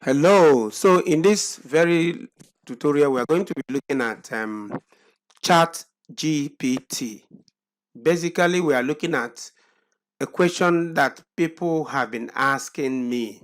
Hello. So in this very tutorial, we are going to be looking at Chat GPT. Basically, we are looking at a question that people have been asking me.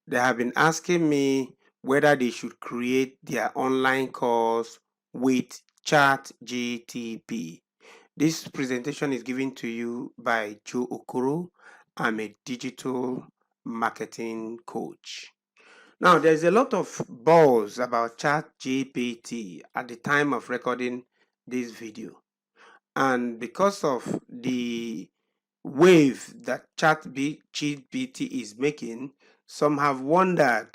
They have been asking me whether they should create their online course with Chat GTP. This presentation is given to you by Joe Okoro. I'm a digital marketing coach. Now, there's a lot of buzz about ChatGPT at the time of recording this video. And because of the wave that ChatGPT is making, some have wondered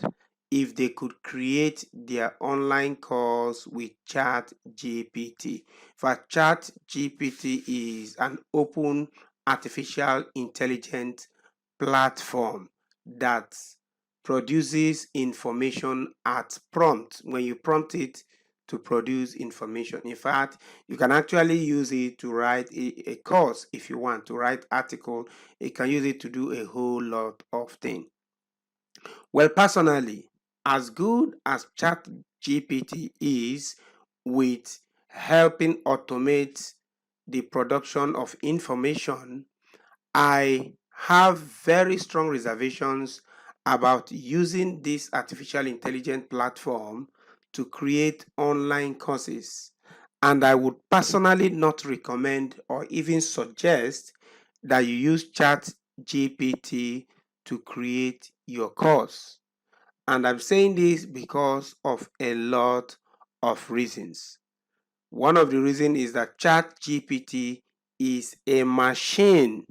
if they could create their online course with ChatGPT. For ChatGPT is an open artificial intelligence platform that produces information at prompt when you prompt it to produce information. In fact, you can actually use it to write a course if you want to write article. You can use it to do a whole lot of things. Well, personally, as good as ChatGPT is with helping automate the production of information, I have very strong reservations about using this artificial intelligence platform to create online courses. And I would personally not recommend or even suggest that you use ChatGPT to create your course. And I'm saying this because of a lot of reasons. One of the reasons is that ChatGPT is a machine.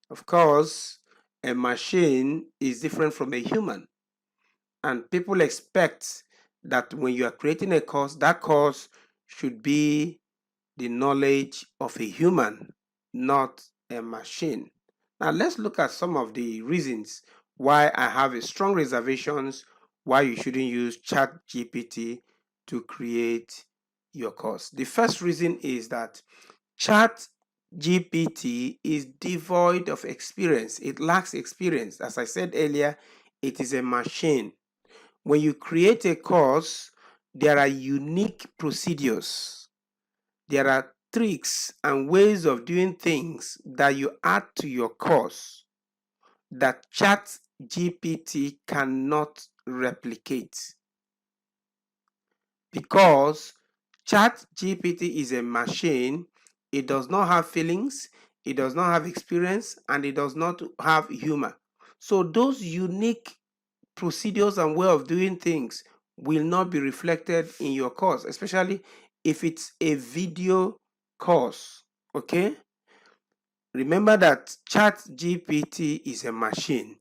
Of course, a machine is different from a human, and people expect that when you are creating a course, that course should be the knowledge of a human, not a machine. Now, let's look at some of the reasons why I have a strong reservations why you shouldn't use ChatGPT to create your course. The first reason is that Chat GPT is devoid of experience. It lacks experience. As I said earlier, it is a machine. When you create a course, there are unique procedures. There are tricks and ways of doing things that you add to your course that Chat GPT cannot replicate, because ChatGPT is a machine. It does not have feelings, it does not have experience, and it does not have humor. So those unique procedures and way of doing things will not be reflected in your course, especially if it's a video course. Okay? Remember that ChatGPT is a machine,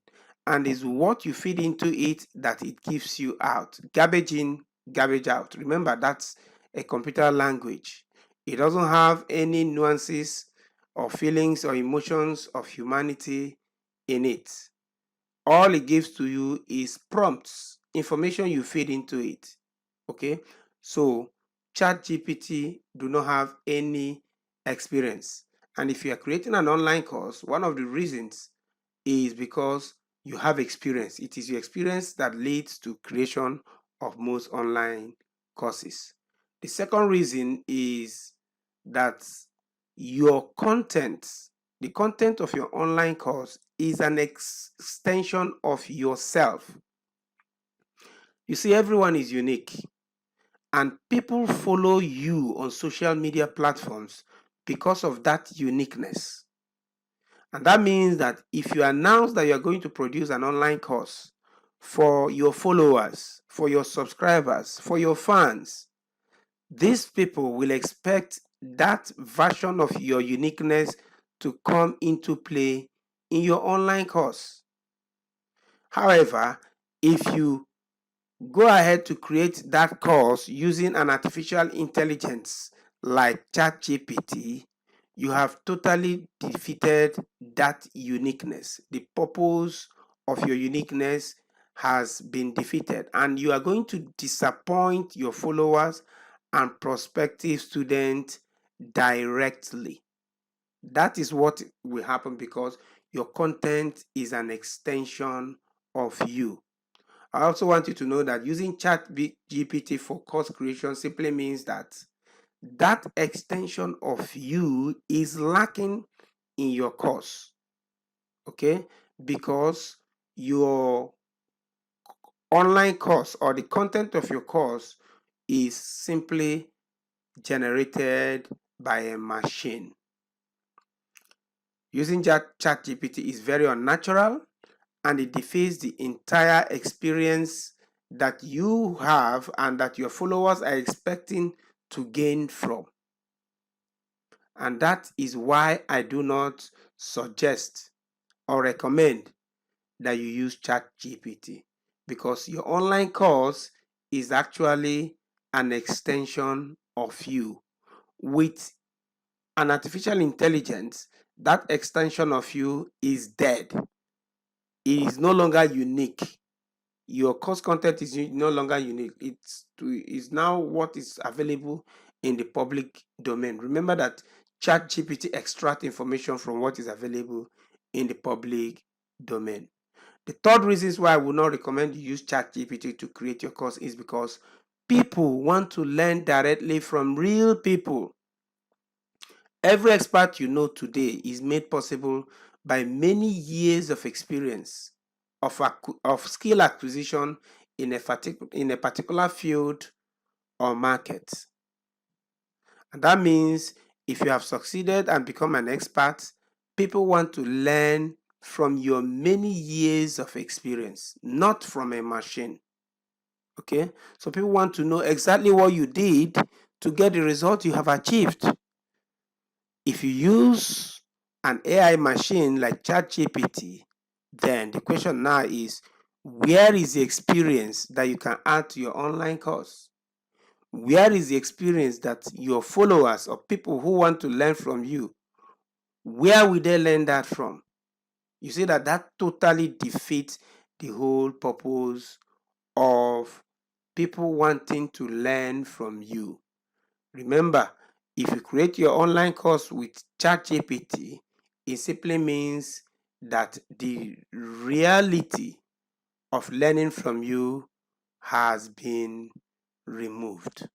and is what you feed into it that it gives you out. Garbage in, garbage out. Remember, that's a computer language. It doesn't have any nuances or feelings or emotions of humanity in it. All it gives to you is prompts, information you feed into it. Okay? So ChatGPT do not have any experience. And if you are creating an online course, one of the reasons is because you have experience. It is your experience that leads to creation of most online courses. The second reason is that your content, the content of your online course, is an extension of yourself. You see, everyone is unique, and people follow you on social media platforms because of that uniqueness. And that means that if you announce that you're going to produce an online course for your followers, for your subscribers, for your fans, these people will expect that version of your uniqueness to come into play in your online course. However, if you go ahead to create that course using an artificial intelligence like ChatGPT, you have totally defeated that uniqueness. The purpose of your uniqueness has been defeated, and you are going to disappoint your followers and prospective students directly. That is what will happen because your content is an extension of you. I also want you to know that using ChatGPT for course creation simply means that that extension of you is lacking in your course, okay? Because your online course or the content of your course is simply generated by a machine. Using ChatGPT is very unnatural and it defeats the entire experience that you have and that your followers are expecting to gain from. And that is why I do not suggest or recommend that you use ChatGPT, because your online course is actually an extension of you. With an artificial intelligence, that extension of you is dead. It is no longer unique. Your course content is no longer unique. Is now what is available in the public domain. Remember that ChatGPT extract information from what is available in the public domain. The third reasons why I would not recommend you use ChatGPT to create your course is because people want to learn directly from real people. Every expert you know today is made possible by many years of experience of skill acquisition in a particular field or market. And that means if you have succeeded and become an expert, people want to learn from your many years of experience, not from a machine. Okay? So people want to know exactly what you did to get the result you have achieved. If you use an AI machine like ChatGPT, then the question now is, where is the experience that you can add to your online course? Where is the experience that your followers or people who want to learn from you, where will they learn that from? You see that totally defeats the whole purpose of people wanting to learn from you. Remember, if you create your online course with ChatGPT, it simply means that the reality of learning from you has been removed.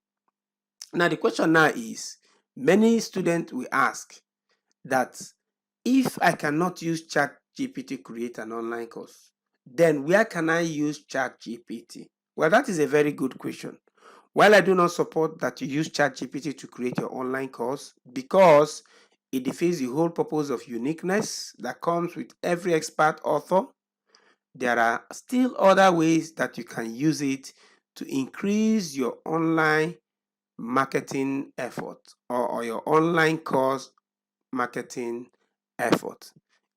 Now, the question now is, many students will ask that if I cannot use ChatGPT to create an online course, then where can I use ChatGPT? Well, that is a very good question. While I do not support that you use ChatGPT to create your online course because it defeats the whole purpose of uniqueness that comes with every expert author, there are still other ways that you can use it to increase your online marketing effort or your online course marketing effort.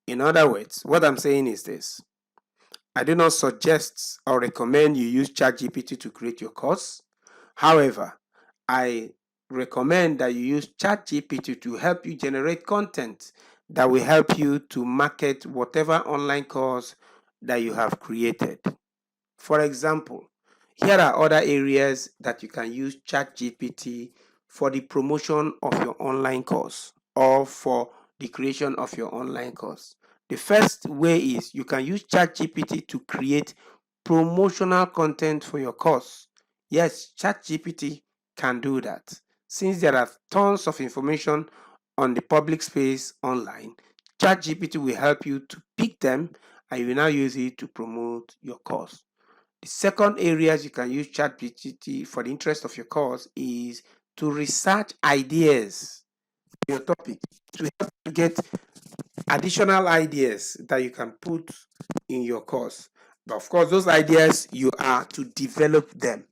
In other words, what I'm saying is this: I do not suggest or recommend you use ChatGPT to create your course. However, I recommend that you use ChatGPT to help you generate content that will help you to market whatever online course that you have created. For example, here are other areas that you can use ChatGPT for the promotion of your online course or for the creation of your online course. The first way is you can use ChatGPT to create promotional content for your course. Yes, ChatGPT can do that. Since there are tons of information on the public space online, ChatGPT will help you to pick them and you will now use it to promote your course. The second areas you can use ChatGPT for the interest of your course is to research ideas for your topic, to help you get additional ideas that you can put in your course. But of course, those ideas you are to develop them.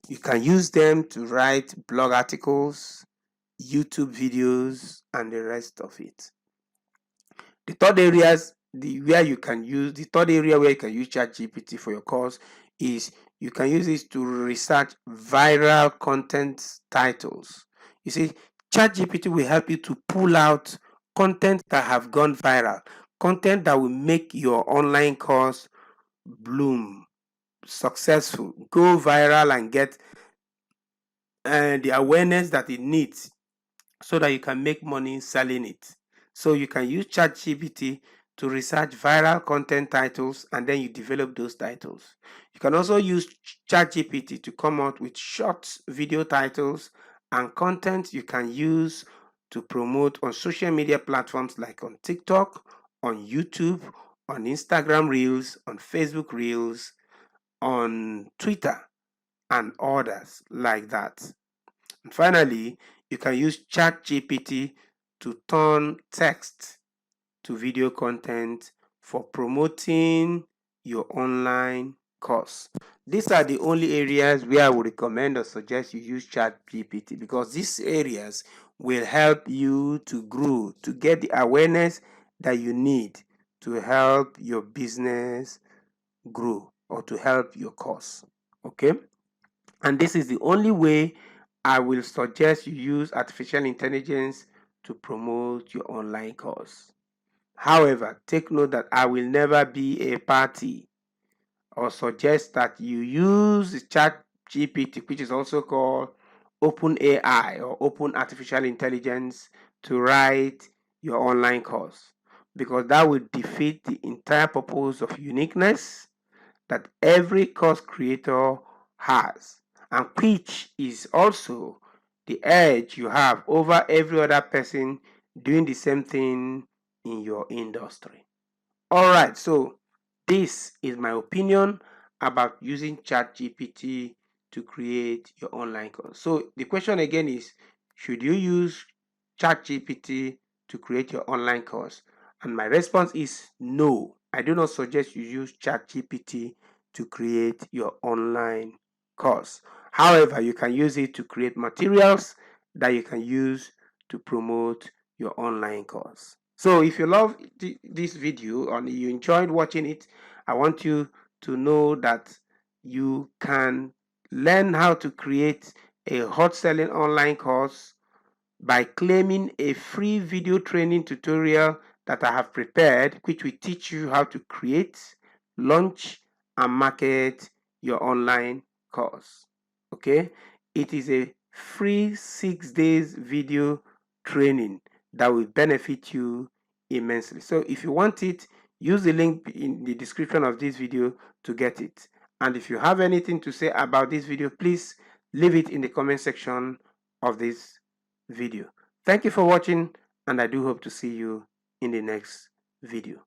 You can use them to write blog articles, YouTube videos, and the rest of it. The third area where you can use ChatGPT for your course is you can use it to research viral content titles. You see, ChatGPT will help you to pull out content that have gone viral, content that will make your online course bloom, successful, go viral, and get the awareness that it needs so that you can make money selling it. So you can use ChatGPT to research viral content titles, and then you develop those titles. You can also use ChatGPT to come out with short video titles and content you can use to promote on social media platforms like on TikTok, on YouTube, on Instagram Reels, on Facebook Reels, on Twitter, and others like that. And finally, you can use ChatGPT to turn text to video content for promoting your online course. These are the only areas where I would recommend or suggest you use ChatGPT, because these areas will help you to grow, to get the awareness that you need to help your business grow or to help your course. Okay? And this is the only way I will suggest you use artificial intelligence to promote your online course. However, take note that I will never be a party or suggest that you use ChatGPT, which is also called Open AI or Open Artificial Intelligence, to write your online course, because that will defeat the entire purpose of uniqueness that every course creator has, and which is also the edge you have over every other person doing the same thing in your industry. All right, so this is my opinion about using ChatGPT to create your online course. So the question again is, should you use ChatGPT to create your online course? And my response is no. I do not suggest you use ChatGPT to create your online course. However, you can use it to create materials that you can use to promote your online course. So if you love this video and you enjoyed watching it, I want you to know that you can learn how to create a hot selling online course by claiming a free video training tutorial that I have prepared, which will teach you how to create, launch, and market your online course. Okay, it is a free 6 days video training that will benefit you immensely. So if you want it, use the link in the description of this video to get it. And if you have anything to say about this video, please leave it in the comment section of this video. Thank you for watching, and I do hope to see you in the next video.